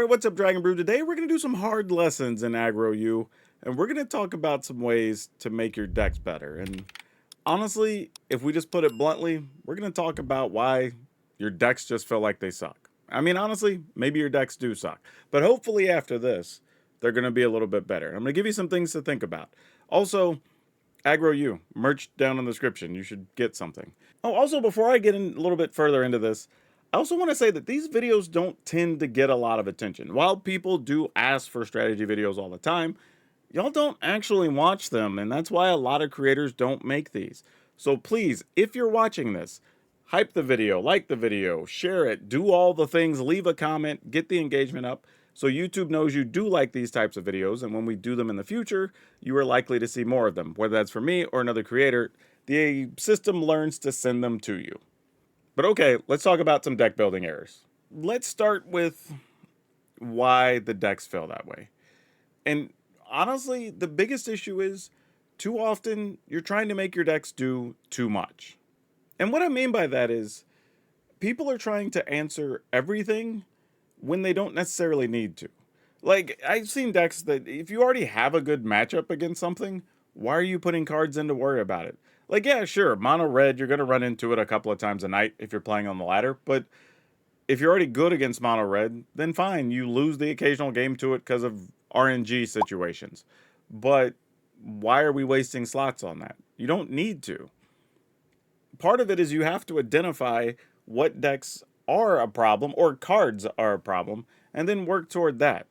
All right, what's up, Dragon Brew? Today we're going to do some hard lessons in Aggro U, and we're going to talk about some ways to make your decks better. And honestly, if we just put it bluntly, we're going to talk about why your decks just feel like they suck. I mean, honestly, maybe your decks do suck, but hopefully after this, they're going to be a little bit better. I'm going to give you some things to think about. Also, Aggro U, merch down in the description. You should get something. Oh, also, before I get in a little bit further into this, I also want to say that these videos don't tend to get a lot of attention. While people do ask for strategy videos all the time, y'all don't actually watch them, and that's why a lot of creators don't make these. So please, if you're watching this, hype the video, like the video, share it, do all the things, leave a comment, get the engagement up, so YouTube knows you do like these types of videos, and when we do them in the future, you are likely to see more of them. Whether that's for me or another creator, the system learns to send them to you. But okay, let's talk about some deck building errors. Let's start with why the decks feel that way. And honestly, the biggest issue is too often you're trying to make your decks do too much. And what I mean by that is people are trying to answer everything when they don't necessarily need to. Like, I've seen decks that if you already have a good matchup against something, why are you putting cards in to worry about it? Like, yeah, sure, mono red, you're going to run into it a couple of times a night if you're playing on the ladder, but if you're already good against mono red, then fine, you lose the occasional game to it because of RNG situations. But why are we wasting slots on that? You don't need to. Part of it is you have to identify what decks are a problem or cards are a problem and then work toward that.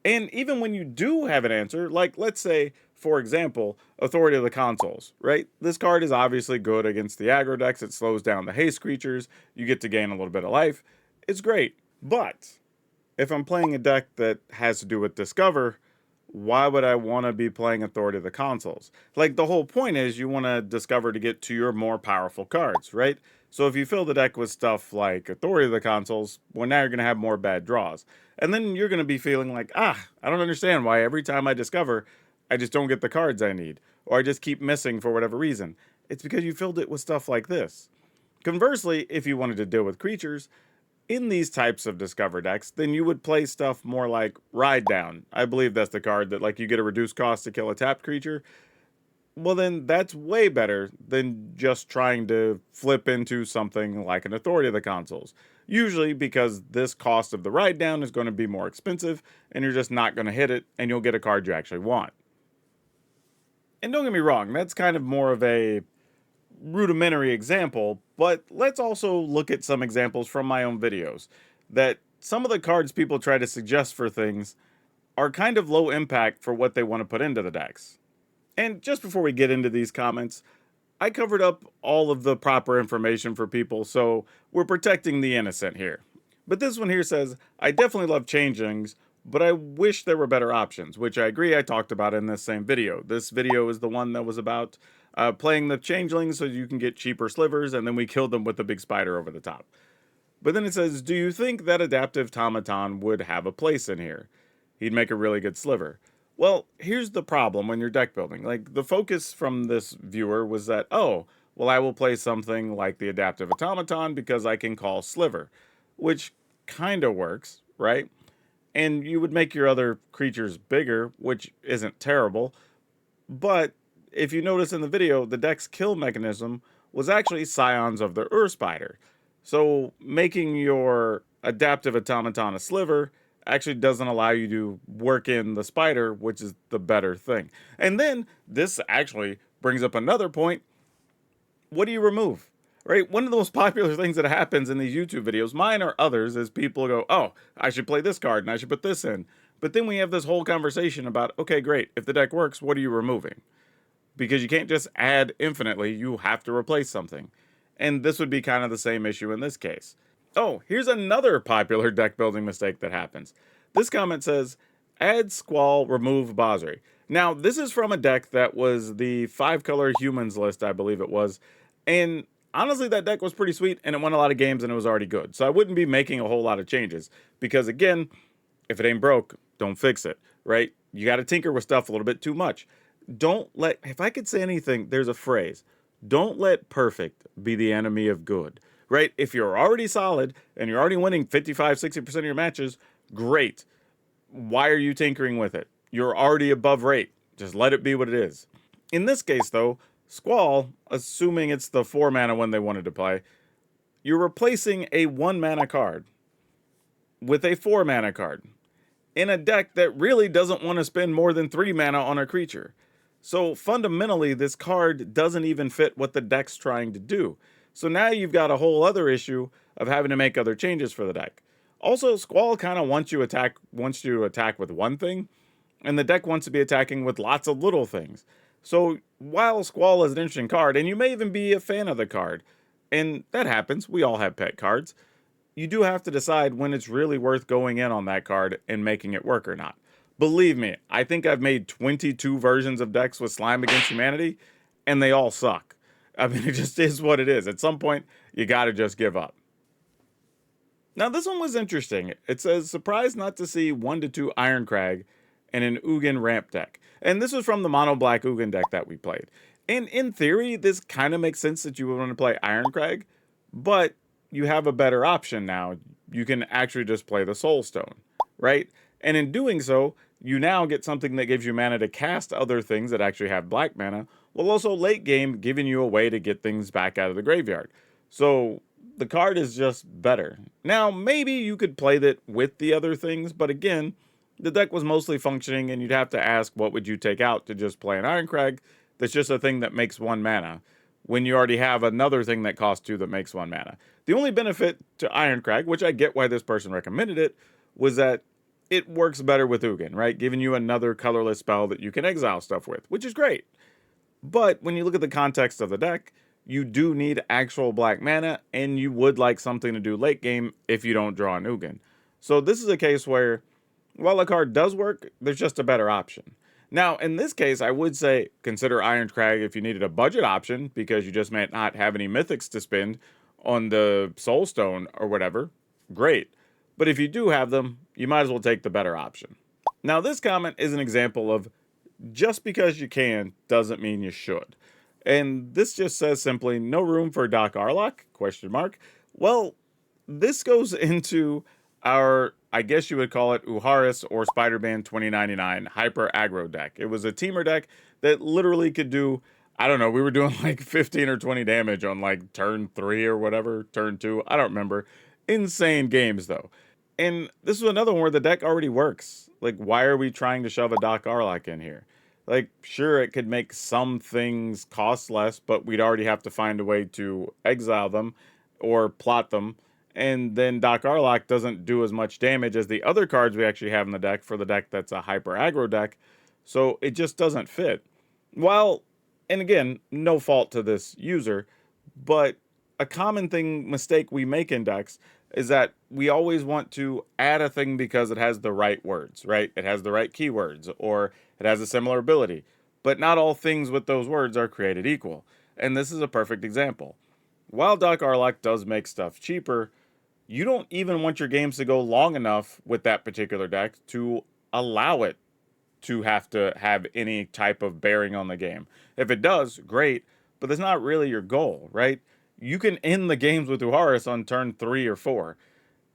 And even when you do have an answer, like let's say, for example, Authority of the Consoles, right? This card is obviously good against the aggro decks. It slows down the haste creatures. You get to gain a little bit of life. It's great. But if I'm playing a deck that has to do with Discover, why would I want to be playing Authority of the Consoles? Like, the whole point is you want to discover to get to your more powerful cards, right? So if you fill the deck with stuff like Authority of the Consoles, well, now you're going to have more bad draws. And then you're going to be feeling like, I don't understand why every time I discover, I just don't get the cards I need. Or I just keep missing for whatever reason. It's because you filled it with stuff like this. Conversely, if you wanted to deal with creatures, in these types of Discover decks, then you would play stuff more like Ride Down. I believe that's the card that, like, you get a reduced cost to kill a tapped creature. Well, then that's way better than just trying to flip into something like an Authority of the Consoles. Usually because this cost of the Ride Down is going to be more expensive, and you're just not going to hit it, and you'll get a card you actually want. And don't get me wrong, that's kind of more of a rudimentary example, but let's also look at some examples from my own videos that some of the cards people try to suggest for things are kind of low impact for what they want to put into the decks. And just before we get into these comments, I covered up all of the proper information for people, so we're protecting the innocent here. But this one here says, I definitely love changelings, but I wish there were better options, which I agree I talked about in this same video. This video is the one that was about playing the changelings so you can get cheaper slivers, and then we killed them with the big spider over the top. But then it says, do you think that adaptive Tomaton would have a place in here? He'd make a really good sliver. Well, here's the problem when you're deck building. Like, the focus from this viewer was that, oh, well, I will play something like the adaptive automaton because I can call sliver, which kind of works, right? And you would make your other creatures bigger, which isn't terrible. But if you notice in the video, the deck's kill mechanism was actually Scions of the Spider. So making your adaptive automaton a sliver actually doesn't allow you to work in the spider, which is the better thing. And then this actually brings up another point. What do you remove? Right? One of the most popular things that happens in these YouTube videos, mine or others, is people go, oh, I should play this card and I should put this in. But then we have this whole conversation about, okay, great. If the deck works, what are you removing? Because you can't just add infinitely. You have to replace something. And this would be kind of the same issue in this case. Oh, here's another popular deck building mistake that happens. This comment says, add Squall, remove Basri. Now, this is from a deck that was the 5-color humans list, I believe it was. And honestly, that deck was pretty sweet, and it won a lot of games, and it was already good. So I wouldn't be making a whole lot of changes. Because again, if it ain't broke, don't fix it, right? You got to tinker with stuff a little bit too much. Don't let, if I could say anything, there's a phrase. Don't let perfect be the enemy of good. Right? If you're already solid and you're already winning 55, 60% of your matches, Great. Why are you tinkering with it? You're already above rate. Just let it be what it is. In this case, though, Squall, assuming it's the 4 mana one they wanted to play, you're replacing a 1 mana card with a 4 mana card in a deck that really doesn't want to spend more than 3 mana on a creature. So fundamentally, this card doesn't even fit what the deck's trying to do. So now you've got a whole other issue of having to make other changes for the deck. Also, Squall kind of wants you to attack with one thing, and the deck wants to be attacking with lots of little things. So while Squall is an interesting card, and you may even be a fan of the card, and that happens, we all have pet cards, you do have to decide when it's really worth going in on that card and making it work or not. Believe me, I think I've made 22 versions of decks with Slime Against Humanity, and they all suck. I mean, it just is what it is. At some point, you gotta just give up. Now, this one was interesting. It says, surprised not to see 1 to 2 Ironcrag in an Ugin ramp deck. And this was from the mono black Ugin deck that we played. And in theory, this kind of makes sense that you would want to play Ironcrag, but you have a better option now. You can actually just play the Soul Stone, right? And in doing so, you now get something that gives you mana to cast other things that actually have black mana, while also late game giving you a way to get things back out of the graveyard. So the card is just better. Now, maybe you could play that with the other things, but again, the deck was mostly functioning, and you'd have to ask what would you take out to just play an Ironcrag that's just a thing that makes 1 mana, when you already have another thing that costs 2 that makes 1 mana. The only benefit to Ironcrag, which I get why this person recommended it, was that it works better with Ugin, right? Giving you another colorless spell that you can exile stuff with, which is great. But when you look at the context of the deck, you do need actual black mana, and you would like something to do late game if you don't draw an Ugin. So this is a case where, while a card does work, there's just a better option. Now, in this case, I would say consider Ironcrag if you needed a budget option, because you just might not have any mythics to spend on the Soul Stone or whatever. Great. But if you do have them, you might as well take the better option. Now, this comment is an example of just because you can doesn't mean you should. And this just says simply, no room for Doc Arlock? Question mark. Well, this goes into our, I guess you would call it Uharis or Spider-Man 2099 Hyper Aggro deck. It was a teamer deck that literally could do, I don't know, we were doing like 15 or 20 damage on like turn 3 or whatever, turn 2, I don't remember. Insane games though. And this is another one where the deck already works. Like, why are we trying to shove a Doc Arlock in here? Like, sure, it could make some things cost less, but we'd already have to find a way to exile them or plot them. And then Doc Arlock doesn't do as much damage as the other cards we actually have in the deck for the deck that's a hyper aggro deck. So it just doesn't fit. Well, and again, no fault to this user, but a common mistake we make in decks is that we always want to add a thing because it has the right words, right? It has the right keywords, or it has a similar ability. But not all things with those words are created equal. And this is a perfect example. While Doc Arlock does make stuff cheaper, you don't even want your games to go long enough with that particular deck to allow it to have any type of bearing on the game. If it does, great, but that's not really your goal, right? You can end the games with Uharis on turn 3 or 4.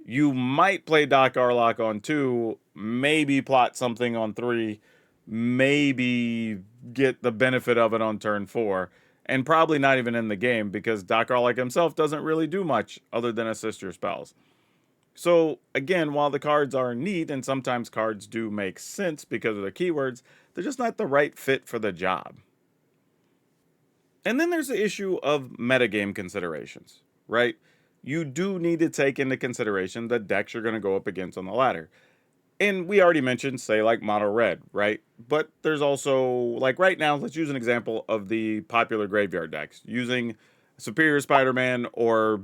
You might play Doc Arlock on 2, maybe plot something on 3, maybe get the benefit of it on turn 4, and probably not even in the game, because Doc Arlock himself doesn't really do much other than assist your spells. So again, while the cards are neat, and sometimes cards do make sense because of the keywords, they're just not the right fit for the job. And then there's the issue of metagame considerations, right? You do need to take into consideration the decks you're going to go up against on the ladder. And we already mentioned, say, like Mono Red, right? But there's also, like right now, let's use an example of the popular graveyard decks. Using Superior Spider-Man, or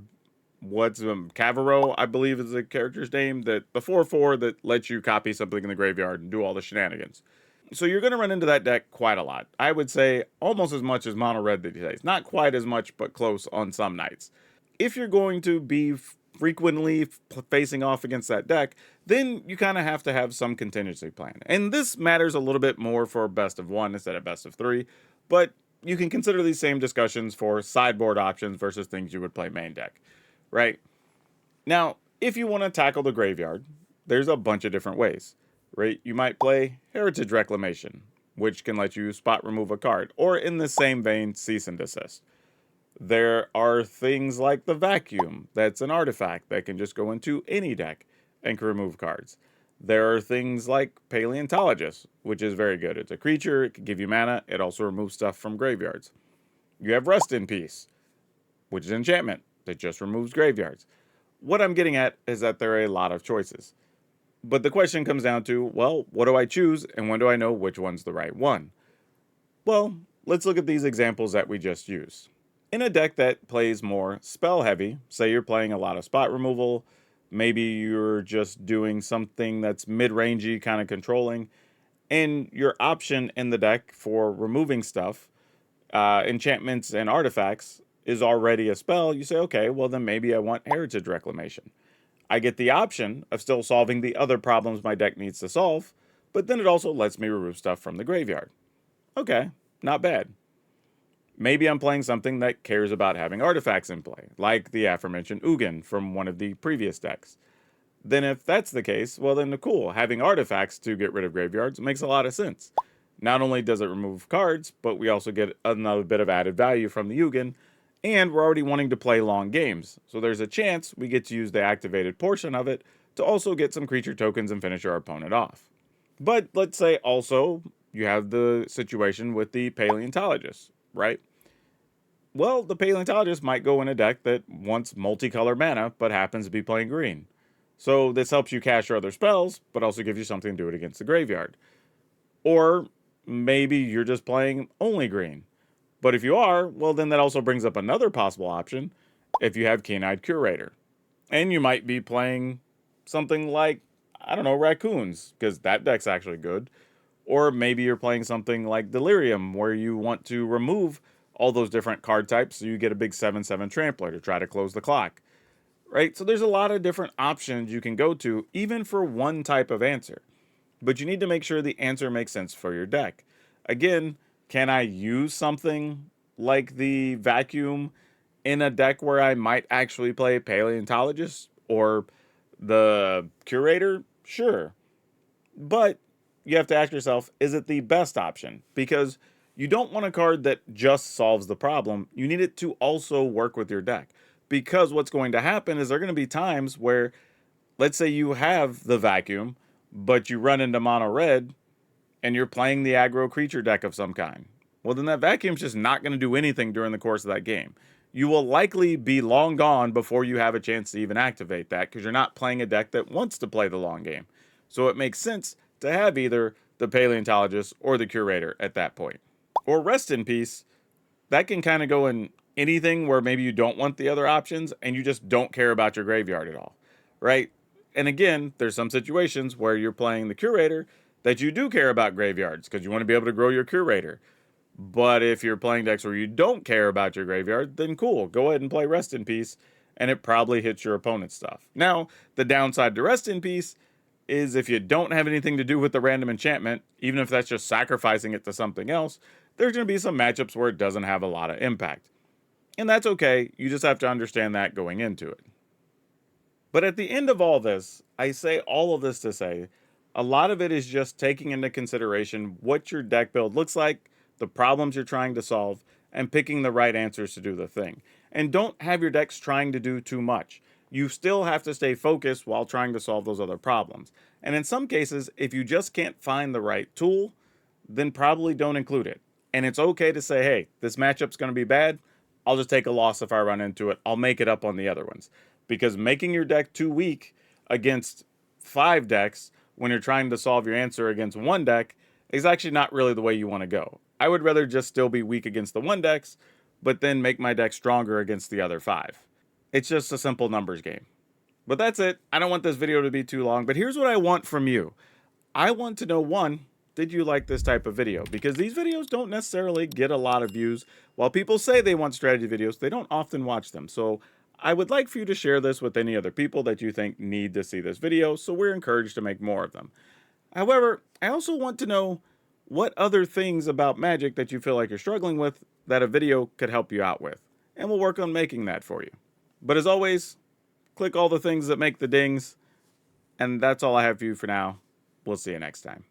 what's Cavero, I believe is the character's name, that the 4/4 that lets you copy something in the graveyard and do all the shenanigans. So you're going to run into that deck quite a lot. I would say almost as much as Mono Red these days. Not quite as much, but close on some nights. If you're going to be frequently facing off against that deck, then you kind of have to have some contingency plan. And this matters a little bit more for best of 1 instead of best of 3, but you can consider these same discussions for sideboard options versus things you would play main deck, right? Now, if you want to tackle the graveyard, there's a bunch of different ways, right? You might play Heritage Reclamation, which can let you spot remove a card, or in the same vein, Cease and Desist. There are things like the Vacuum, that's an artifact that can just go into any deck and can remove cards. There are things like Paleontologist, which is very good. It's a creature, it can give you mana, it also removes stuff from graveyards. You have Rest in Peace, which is an enchantment that just removes graveyards. What I'm getting at is that there are a lot of choices. But the question comes down to, well, what do I choose and when do I know which one's the right one? Well, let's look at these examples that we just used. In a deck that plays more spell heavy, say you're playing a lot of spot removal, maybe you're just doing something that's mid-rangey, kind of controlling, and your option in the deck for removing stuff, enchantments and artifacts, is already a spell, you say, okay, well then maybe I want Heritage Reclamation. I get the option of still solving the other problems my deck needs to solve, but then it also lets me remove stuff from the graveyard. Okay, not bad. Maybe I'm playing something that cares about having artifacts in play, like the aforementioned Ugin from one of the previous decks. Then if that's the case, well then cool, having artifacts to get rid of graveyards makes a lot of sense. Not only does it remove cards, but we also get another bit of added value from the Ugin, and we're already wanting to play long games, so there's a chance we get to use the activated portion of it to also get some creature tokens and finish our opponent off. But let's say also you have the situation with the Paleontologist, right? Well, the Paleontologist might go in a deck that wants multicolor mana, but happens to be playing green. So this helps you cast your other spells, but also gives you something to do it against the graveyard. Or maybe you're just playing only green. But if you are, well then that also brings up another possible option if you have Keen-Eyed Curator. And you might be playing something like, I don't know, Raccoons, because that deck's actually good. Or maybe you're playing something like Delirium, where you want to remove all those different card types so you get a big 7/7 Trampler to try to close the clock. Right? So there's a lot of different options you can go to, even for one type of answer. But you need to make sure the answer makes sense for your deck. Again, can I use something like the Vacuum in a deck where I might actually play Paleontologist or the Curator? Sure. But you have to ask yourself, is it the best option? Because you don't want a card that just solves the problem. You need it to also work with your deck. Because what's going to happen is there are going to be times where, let's say you have the Vacuum, but you run into mono red and you're playing the aggro creature deck of some kind. Well, then that Vacuum's just not going to do anything during the course of that game. You will likely be long gone before you have a chance to even activate that because you're not playing a deck that wants to play the long game. So it makes sense to have either the Paleontologist or the Curator at that point. Or Rest in Peace, that can kind of go in anything where maybe you don't want the other options and you just don't care about your graveyard at all, right? And again, there's some situations where you're playing the Curator that you do care about graveyards because you want to be able to grow your Curator. But if you're playing decks where you don't care about your graveyard, then cool, go ahead and play Rest in Peace, and it probably hits your opponent's stuff. Now, the downside to Rest in Peace is if you don't have anything to do with the random enchantment, even if that's just sacrificing it to something else, there's going to be some matchups where it doesn't have a lot of impact. And that's okay, you just have to understand that going into it. But at the end of all this, I say all of this to say, a lot of it is just taking into consideration what your deck build looks like, the problems you're trying to solve, and picking the right answers to do the thing. And don't have your decks trying to do too much. You still have to stay focused while trying to solve those other problems. And in some cases, if you just can't find the right tool, then probably don't include it. And it's okay to say, hey, this matchup's going to be bad. I'll just take a loss if I run into it. I'll make it up on the other ones. Because making your deck too weak against 5 decks when you're trying to solve your answer against one deck is actually not really the way you want to go. I would rather just still be weak against the one decks, but then make my deck stronger against the other 5. It's just a simple numbers game. But that's it. I don't want this video to be too long, but here's what I want from you. I want to know, one, did you like this type of video? Because these videos don't necessarily get a lot of views. While people say they want strategy videos, they don't often watch them. So I would like for you to share this with any other people that you think need to see this video, so we're encouraged to make more of them. However, I also want to know what other things about Magic that you feel like you're struggling with that a video could help you out with. And we'll work on making that for you. But as always, click all the things that make the dings, And that's all I have for you for now. We'll see you next time.